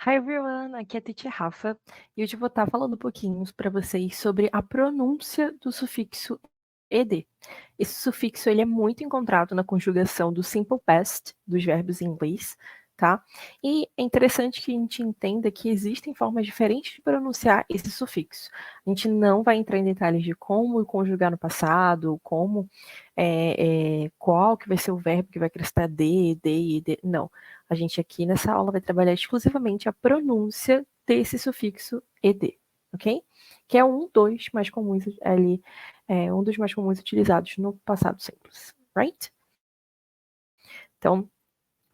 Hi everyone, aqui é a Teacher Rafa e hoje eu vou estar falando um pouquinho para vocês sobre a pronúncia do sufixo ed. Esse sufixo ele é muito encontrado na conjugação do simple past dos verbos em inglês, tá? E é interessante que a gente entenda que existem formas diferentes de pronunciar esse sufixo. A gente não vai entrar em detalhes de como conjugar no passado, qual que vai ser o verbo que vai acrescentar de, não. A gente aqui nessa aula vai trabalhar exclusivamente a pronúncia desse sufixo ed, ok? Que é um dos mais comuns ali, um dos mais comuns utilizados no passado simples, right? Então,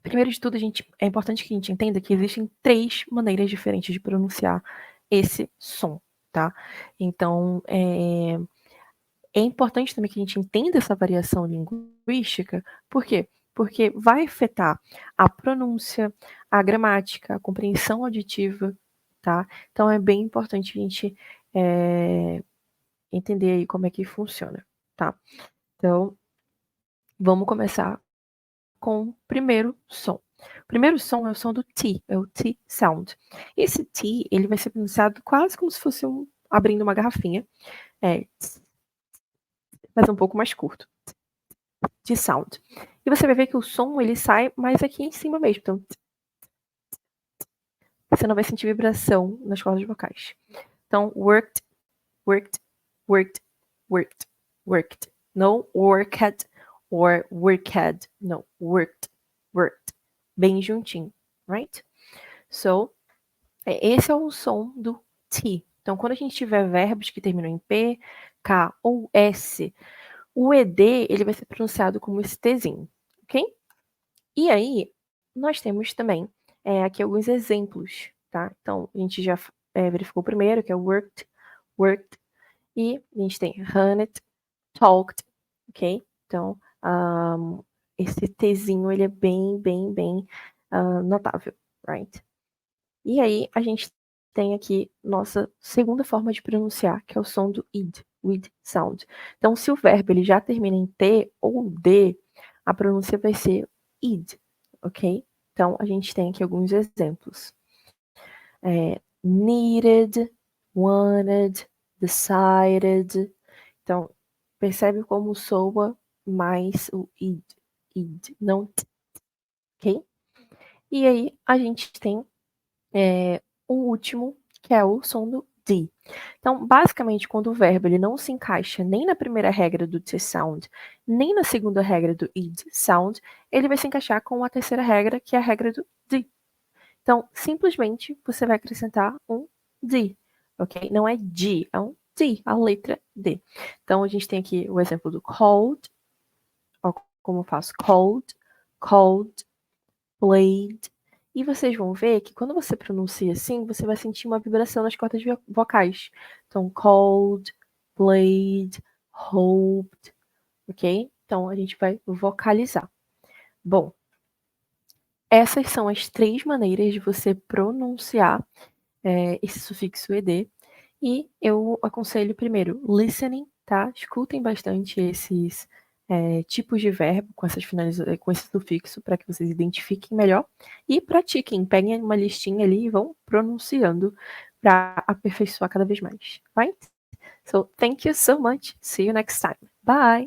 primeiro de tudo, é importante que a gente entenda que existem 3 maneiras diferentes de pronunciar esse som, tá? Então, é importante também que a gente entenda essa variação linguística, por quê? Porque vai afetar a pronúncia, a gramática, a compreensão auditiva, tá? Então é bem importante a gente entender aí como é que funciona, tá? Então, vamos começar com o primeiro som. O primeiro som é o som do T, é o T sound. Esse T, ele vai ser pronunciado quase como se fosse abrindo uma garrafinha, mas um pouco mais curto. De sound. E você vai ver que o som ele sai mais aqui em cima mesmo. Então, você não vai sentir vibração nas cordas vocais. Então, worked, worked, worked, worked, worked. Não worked or worked. Não, worked, worked. Bem juntinho, right? So, esse é o som do T. Então, quando a gente tiver verbos que terminam em P, K ou S, o ED ele vai ser pronunciado como esse Tzinho, ok? E aí, nós temos também aqui alguns exemplos, tá? Então, a gente já verificou o primeiro, que é worked, worked, e a gente tem hunted, talked, ok? Então, esse Tzinho, ele é bem notável, right? E aí, a gente tem aqui nossa segunda forma de pronunciar, que é o som do id, o id sound. Então, se o verbo ele já termina em T ou D, a pronúncia vai ser id, ok? Então, a gente tem aqui alguns exemplos. Needed, wanted, decided. Então, percebe como soa mais o id, não t, ok? E aí, a gente tem o último, que é o som do D. Então, basicamente, quando o verbo ele não se encaixa nem na primeira regra do T sound, nem na segunda regra do id sound, ele vai se encaixar com a terceira regra, que é a regra do D. Então, simplesmente, você vai acrescentar um D, ok? Não é D, é um D, a letra D. Então, a gente tem aqui o exemplo do cold, ó, como eu faço cold, cold, played. E vocês vão ver que quando você pronuncia assim, você vai sentir uma vibração nas cordas vocais. Então, cold, played, hoped, ok? Então, a gente vai vocalizar. Bom, essas são as 3 maneiras de você pronunciar esse sufixo ed. E eu aconselho primeiro listening, tá? Escutem bastante esses tipos de verbo com com esse sufixo para que vocês identifiquem melhor. E pratiquem, peguem uma listinha ali e vão pronunciando para aperfeiçoar cada vez mais, right? So, thank you so much. See you next time. Bye!